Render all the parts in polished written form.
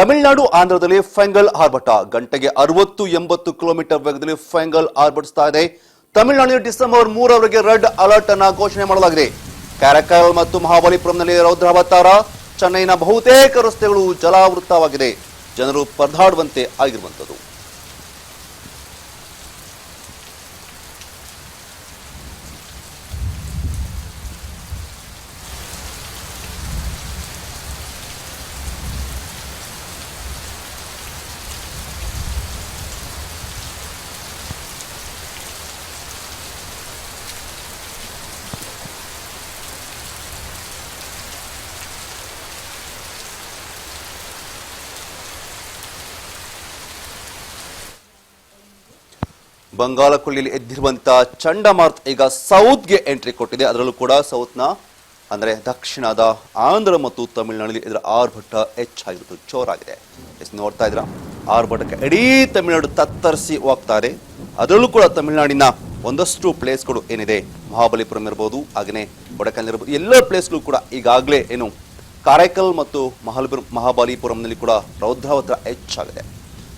ತಮಿಳುನಾಡು ಆಂಧ್ರದಲ್ಲಿ ಫೆಂಗಲ್ ಆರ್ಭಟ ಗಂಟೆಗೆ 60-80 ಕಿಲೋಮೀಟರ್ ವೇಗದಲ್ಲಿ ಫೆಂಗಲ್ ಆರ್ಭಟಿಸ್ತಾ ಇದೆ. ತಮಿಳುನಾಡಿನಲ್ಲಿ ಡಿಸೆಂಬರ್ 3ರವರೆಗೆ ರೆಡ್ ಅಲರ್ಟ್ ಅನ್ನು ಘೋಷಣೆ ಮಾಡಲಾಗಿದೆ. ಕ್ಯಾರಕಲ್ ಮತ್ತು ಮಹಾಬಲಿಪುರಂನಲ್ಲಿ ರೌದ್ರಾವತಾರ. ಚೆನ್ನೈನ ಬಹುತೇಕ ರಸ್ತೆಗಳು ಜಲಾವೃತವಾಗಿದೆ. ಜನರು ಪರದಾಡುವಂತೆ ಆಗಿರುವಂತದ್ದು. ಬಂಗಾಳಕೊಲ್ಲಿಯಲ್ಲಿ ಎದ್ದಿರುವಂತಹ ಚಂಡಮಾರುತ ಈಗ ಸೌತ್ಗೆ ಎಂಟ್ರಿ ಕೊಟ್ಟಿದೆ. ಅದರಲ್ಲೂ ಕೂಡ ಸೌತ್ನ ಅಂದ್ರೆ ದಕ್ಷಿಣದ ಆಂಧ್ರ ಮತ್ತು ತಮಿಳುನಾಡಿನಲ್ಲಿ ಇದರ ಆರ್ಭಟ ಹೆಚ್ಚಾಗಿರುವುದು ಜೋರಾಗಿದೆ. ನೋಡ್ತಾ ಇದ್ರ ಆರ್ಭಟಕ್ಕೆ ಇಡೀ ತಮಿಳುನಾಡು ತತ್ತರಿಸಿ ಹೋಗ್ತಾ ಇದೆ. ಅದರಲ್ಲೂ ಕೂಡ ತಮಿಳುನಾಡಿನ ಒಂದಷ್ಟು ಪ್ಲೇಸ್ಗಳು ಏನಿದೆ, ಮಹಾಬಲಿಪುರಂ ಇರಬಹುದು, ಹಾಗೆಯೇ ಕೊಡಕಲ್ ಇರಬಹುದು, ಎಲ್ಲ ಪ್ಲೇಸ್ಗಳು ಕೂಡ ಈಗಾಗಲೇ ಏನು ಕಾರೈಕಲ್ ಮತ್ತು ಮಹಾಬಲಿಪುರಂನಲ್ಲಿ ಕೂಡ ರೌದ್ರಾವತಾರ ಹೆಚ್ಚಾಗಿದೆ.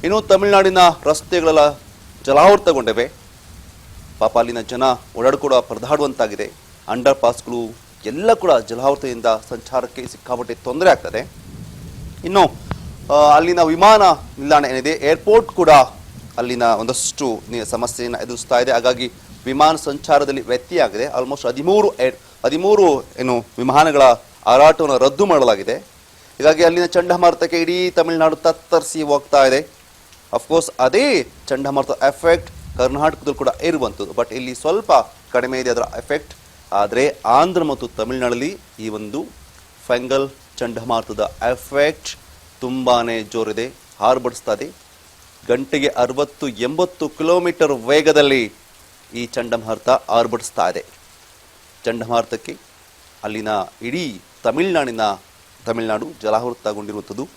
ಇನ್ನು ತಮಿಳುನಾಡಿನ ರಸ್ತೆಗಳೆಲ್ಲ ಜಲಾವೃತಗೊಂಡಿವೆ. ಪಾಪ ಅಲ್ಲಿನ ಜನ ಓಡಾಡ್ಕೂಡ ಪರದಾಡುವಂತಾಗಿದೆ. ಅಂಡರ್ ಪಾಸ್ಗಳು ಎಲ್ಲ ಕೂಡ ಜಲಾವೃತದಿಂದ ಸಂಚಾರಕ್ಕೆ ಸಿಕ್ಕಾಪಟ್ಟೆ ತೊಂದರೆ ಆಗ್ತದೆ. ಇನ್ನು ಅಲ್ಲಿನ ವಿಮಾನ ನಿಲ್ದಾಣ ಏನಿದೆ, ಏರ್ಪೋರ್ಟ್ ಕೂಡ ಅಲ್ಲಿನ ಒಂದಷ್ಟು ಸಮಸ್ಯೆಯನ್ನು ಎದುರಿಸ್ತಾ ಇದೆ. ಹಾಗಾಗಿ ವಿಮಾನ ಸಂಚಾರದಲ್ಲಿ ವ್ಯತ್ಯಯ ಆಗಿದೆ. ಆಲ್ಮೋಸ್ಟ್ 13 ಏನು ವಿಮಾನಗಳ ಹಾರಾಟವನ್ನು ರದ್ದು ಮಾಡಲಾಗಿದೆ. ಹೀಗಾಗಿ ಅಲ್ಲಿನ ಚಂಡಮಾರುತಕ್ಕೆ ಇಡೀ ತಮಿಳುನಾಡು ತತ್ತರಿಸಿ ಹೋಗ್ತಾ ಇದೆ. ಅಫ್ಕೋರ್ಸ್ ಅದೇ ಚಂಡಮಾರುತ ಎಫೆಕ್ಟ್ ಕರ್ನಾಟಕದಲ್ಲೂ ಕೂಡ ಇರುವಂಥದ್ದು. ಬಟ್ ಇಲ್ಲಿ ಸ್ವಲ್ಪ ಕಡಿಮೆ ಇದೆ ಅದರ ಎಫೆಕ್ಟ್. ಆದರೆ ಆಂಧ್ರ ಮತ್ತು ತಮಿಳುನಾಡಲ್ಲಿ ಈ ಒಂದು ಫೆಂಗಲ್ ಚಂಡಮಾರುತದ ಎಫೆಕ್ಟ್ ತುಂಬಾನೇ ಜೋರಿದೆ, ಆರ್ಭಟಿಸ್ತಾ ಇದೆ. ಗಂಟೆಗೆ 60-80 ಕಿಲೋಮೀಟರ್ ವೇಗದಲ್ಲಿ ಈ ಚಂಡಮಾರುತ ಆರ್ಭಟಿಸ್ತಾ ಇದೆ. ಚಂಡಮಾರುತಕ್ಕೆ ಅಲ್ಲಿನ ಇಡೀ ತಮಿಳುನಾಡು ಜಲಾವೃತಗೊಂಡಿರುವಂಥದ್ದು.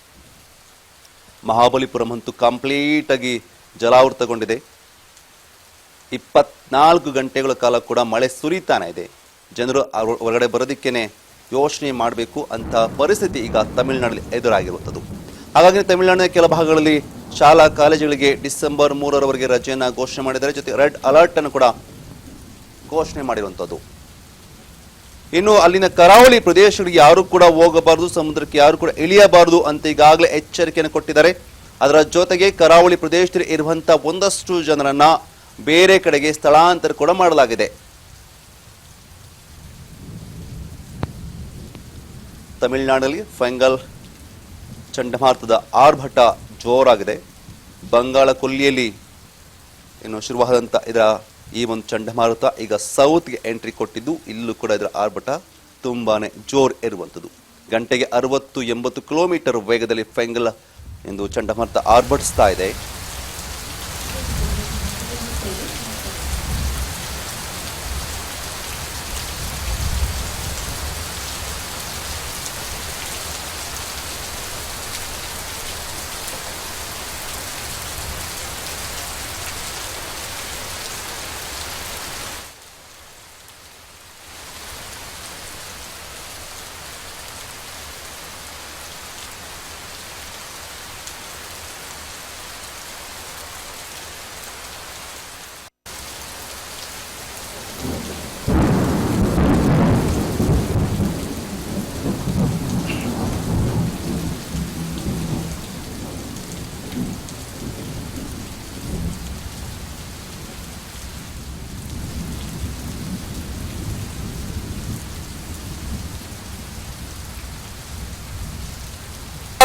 ಮಹಾಬಲಿಪುರಂ ಅಂತೂ ಕಂಪ್ಲೀಟ್ ಆಗಿ ಜಲಾವೃತಗೊಂಡಿದೆ. 24 ಗಂಟೆಗಳ ಕಾಲ ಕೂಡ ಮಳೆ ಸುರಿತಾನೆ ಇದೆ. ಜನರು ಹೊರಗಡೆ ಬರೋದಕ್ಕೇನೆ ಯೋಚನೆ ಮಾಡಬೇಕು ಅಂತ ಪರಿಸ್ಥಿತಿ ಈಗ ತಮಿಳುನಾಡಲ್ಲಿ ಎದುರಾಗಿರುವಂಥದ್ದು. ಹಾಗಾಗಿ ತಮಿಳುನಾಡಿನ ಕೆಲ ಭಾಗಗಳಲ್ಲಿ ಶಾಲಾ ಕಾಲೇಜುಗಳಿಗೆ ಡಿಸೆಂಬರ್ 3ರವರೆಗೆ ರಜೆಯನ್ನು ಘೋಷಣೆ ಮಾಡಿದ್ದಾರೆ. ಜೊತೆ ರೆಡ್ ಅಲರ್ಟ್ ಅನ್ನು ಕೂಡ ಘೋಷಣೆ ಮಾಡಿರುವಂಥದ್ದು. ಇನ್ನು ಅಲ್ಲಿನ ಕರಾವಳಿ ಪ್ರದೇಶಗಳಿಗೆ ಯಾರು ಕೂಡ ಹೋಗಬಾರದು, ಸಮುದ್ರಕ್ಕೆ ಯಾರು ಕೂಡ ಇಳಿಯಬಾರದು ಅಂತ ಈಗಾಗಲೇ ಎಚ್ಚರಿಕೆಯನ್ನು ಕೊಟ್ಟಿದ್ದಾರೆ. ಅದರ ಜೊತೆಗೆ ಕರಾವಳಿ ಪ್ರದೇಶದಲ್ಲಿ ಇರುವಂತಹ ಒಂದಷ್ಟು ಜನರನ್ನ ಬೇರೆ ಕಡೆಗೆ ಸ್ಥಳಾಂತರ ಕೂಡ ಮಾಡಲಾಗಿದೆ. ತಮಿಳುನಾಡಿನಲ್ಲಿ ಫೆಂಗಲ್ ಚಂಡಮಾರುತದ ಆರ್ಭಟ ಜೋರಾಗಿದೆ. ಬಂಗಾಳ ಕೊಲ್ಲಿಯಲ್ಲಿ ಏನು ಶುರುವಾದಂತ ಇದರ ಈ ಒಂದು ಚಂಡಮಾರುತ ಈಗ ಸೌತ್ಗೆ ಎಂಟ್ರಿ ಕೊಟ್ಟಿದ್ದು, ಇಲ್ಲೂ ಕೂಡ ಇದರ ಆರ್ಭಟ ತುಂಬಾನೇ ಜೋರ್ ಇರುವಂಥದ್ದು. ಗಂಟೆಗೆ 60-80 ಕಿಲೋಮೀಟರ್ ವೇಗದಲ್ಲಿ ಫೆಂಗಲ್ ಎಂದು ಚಂಡಮಾರುತ ಆರ್ಭಟಿಸ್ತಾ ಇದೆ.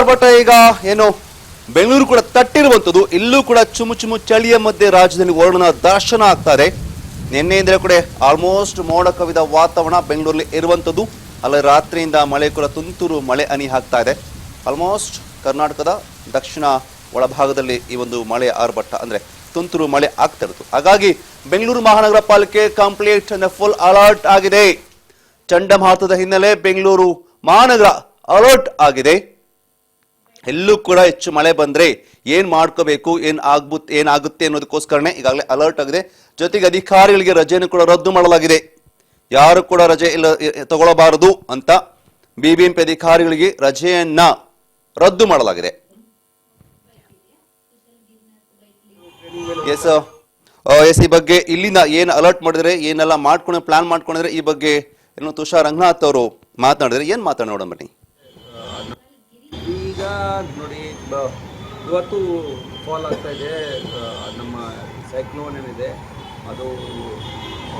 ಆರ್ಭಟ ಈಗ ಏನು ಬೆಂಗಳೂರು ಕೂಡ ತಟ್ಟಿರುವಂಥದ್ದು. ಇಲ್ಲೂ ಕೂಡ ಚುಮು ಚಳಿಯ ಮಧ್ಯೆ ರಾಜ್ಯದಲ್ಲಿ ವರುಣನ ದರ್ಶನ ಆಗ್ತಾ ಇದೆ. ನಿನ್ನೆಯಿಂದ ಕೂಡ ಆಲ್ಮೋಸ್ಟ್ ಮೋಡ ಕವಿದ ವಾತಾವರಣ ಬೆಂಗಳೂರಲ್ಲಿ ಇರುವಂಥದ್ದು. ಅಲ್ಲ ರಾತ್ರಿಯಿಂದ ಮಳೆ ಕೂಡ ತುಂತುರು ಮಳೆ ಹನಿ ಆಗ್ತಾ ಇದೆ. ಆಲ್ಮೋಸ್ಟ್ ಕರ್ನಾಟಕದ ದಕ್ಷಿಣ ಒಳಭಾಗದಲ್ಲಿ ಈ ಒಂದು ಮಳೆ ಆರ್ಭಟ ಅಂದ್ರೆ ತುಂತುರು ಮಳೆ ಆಗ್ತಾ ಇರುತ್ತದೆ. ಹಾಗಾಗಿ ಬೆಂಗಳೂರು ಮಹಾನಗರ ಪಾಲಿಕೆ ಕಂಪ್ಲೀಟ್ ಫುಲ್ ಅಲರ್ಟ್ ಆಗಿದೆ. ಚಂಡಮಾರುತದ ಹಿನ್ನೆಲೆ ಬೆಂಗಳೂರು ಮಹಾನಗರ ಅಲರ್ಟ್ ಆಗಿದೆ. ಎಲ್ಲೂ ಕೂಡ ಹೆಚ್ಚು ಮಳೆ ಬಂದ್ರೆ ಏನ್ ಮಾಡ್ಕೋಬೇಕು, ಏನಾಗುತ್ತೆ ಅನ್ನೋದಕ್ಕೋಸ್ಕರನೇ ಈಗಾಗಲೇ ಅಲರ್ಟ್ ಆಗಿದೆ. ಜೊತೆಗೆ ಅಧಿಕಾರಿಗಳಿಗೆ ರಜೆಯನ್ನು ಕೂಡ ರದ್ದು ಮಾಡಲಾಗಿದೆ. ಯಾರು ಕೂಡ ರಜೆ ಇಲ್ಲ ತಗೊಳ್ಳಬಾರದು ಅಂತ ಬಿಬಿಎಂಪಿ ಅಧಿಕಾರಿಗಳಿಗೆ ರಜೆಯನ್ನ ರದ್ದು ಮಾಡಲಾಗಿದೆ. ಎಸ್ ಎಸ್ ಈ ಬಗ್ಗೆ ಇಲ್ಲಿಂದ ಏನು ಅಲರ್ಟ್ ಮಾಡಿದ್ರೆ ಏನೆಲ್ಲ ಪ್ಲಾನ್ ಮಾಡ್ಕೊಂಡಿದ್ರೆ ಈ ಬಗ್ಗೆ ಏನು ತುಷಾರ್ ರಂಗನಾಥ್ ಅವರು ಮಾತನಾಡಿದ್ರೆ ಏನು ಮಾತನಾಡೋಣ ಬನ್ನಿ. ಈಗ ನೋಡಿ ಇವತ್ತು ಫಾಲ್ ಆಗ್ತಾ ಇದೆ. ನಮ್ಮ ಸೈಕ್ಲೋನ್ ಏನಿದೆ ಅದು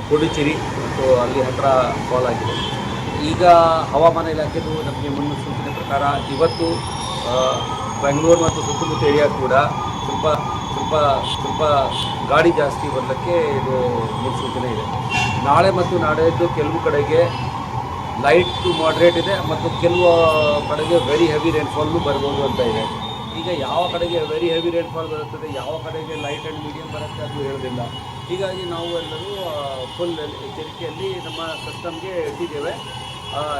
ಪುಡುಚೇರಿ ಮತ್ತು ಅಲ್ಲಿ ಹತ್ತಿರ ಫಾಲ್ ಆಗಿದೆ. ಈಗ ಹವಾಮಾನ ಇಲಾಖೆದು ನಮಗೆ ಮುನ್ಸೂಚನೆ ಪ್ರಕಾರ ಇವತ್ತು ಬೆಂಗಳೂರು ಮತ್ತು ಸುತ್ತಮುತ್ತ ಏರಿಯಾ ಕೂಡ ಸ್ವಲ್ಪ ಗಾಳಿ ಜಾಸ್ತಿ ಬರಲಿಕ್ಕೆ ಇದು ಮುನ್ಸೂಚನೆ ಇದೆ. ನಾಳೆ ಮತ್ತು ನಾಡಿದ್ದು ಕೆಲವು ಕಡೆಗೆ ಲೈಟ್ ಟು ಮಾಡ್ರೇಟ್ ಇದೆ ಮತ್ತು ಕೆಲವು ಕಡೆಗೆ ವೆರಿ ಹೆವಿ ರೈನ್ಫಾಲ್ನು ಬರ್ಬೋದು ಅಂತ ಇದೆ. ಈಗ ಯಾವ ಕಡೆಗೆ ವೆರಿ ಹೆವಿ ರೈನ್ಫಾಲ್ ಬರುತ್ತದೆ, ಯಾವ ಕಡೆಗೆ ಲೈಟ್ ಆ್ಯಂಡ್ ಮೀಡಿಯಂ ಬರುತ್ತೆ ಅದು ಹೇಳೋದಿಲ್ಲ. ಹೀಗಾಗಿ ನಾವು ಎಲ್ಲರೂ ಫುಲ್ ಎಚ್ಚರಿಕೆಯಲ್ಲಿ ನಮ್ಮ ಸಿಸ್ಟಮ್ಗೆ ಇಟ್ಟಿದ್ದೇವೆ.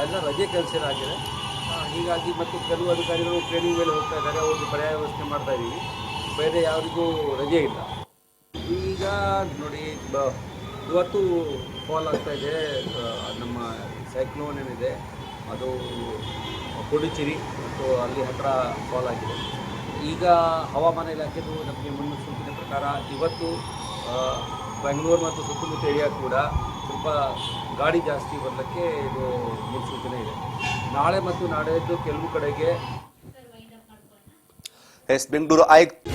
ಎಲ್ಲ ರಜೆ ಕ್ಯಾನ್ಸಲ್ ಆಗಿದೆ. ಹೀಗಾಗಿ ಮತ್ತು ಕೆಲವು ಅಧಿಕಾರಿಗಳು ಟ್ರೈನಿಂಗ್ ಮೇಲೆ ಹೋಗ್ತಾ ಇದ್ದಾರೆ, ಅವ್ರಿಗೆ ಪರ್ಯಾಯ ವ್ಯವಸ್ಥೆ ಮಾಡ್ತಾ ಇದ್ದೀವಿ. ಬೇರೆ ಯಾರಿಗೂ ರಜೆ ಇಲ್ಲ. ಈಗ ನೋಡಿ ಇವತ್ತು ಫಾಲ್ ಆಗ್ತಾ ಇದೆ. ನಮ್ಮ ಸೈಕ್ಲೋನ್ ಏನಿದೆ ಅದು ಪುಡುಚೇರಿ ಮತ್ತು ಅಲ್ಲಿ ಹತ್ತಿರ ಫಾಲ್ ಆಗಿದೆ. ಈಗ ಹವಾಮಾನ ಇಲಾಖೆದು ನಮಗೆ ಮುನ್ಸೂಚನೆ ಪ್ರಕಾರ ಇವತ್ತು ಬೆಂಗಳೂರು ಮತ್ತು ಸುತ್ತಮುತ್ತ ಏರಿಯಾ ಕೂಡ ಸ್ವಲ್ಪ ಗಾಳಿ ಜಾಸ್ತಿ ಬರಲಿಕ್ಕೆ ಇದು ಮುನ್ಸೂಚನೆ ಇದೆ. ನಾಳೆ ಮತ್ತು ನಾಡಿದ್ದು ಕೆಲವು ಕಡೆಗೆ ಬೆಂಗಳೂರು ಆಯುಕ್ತ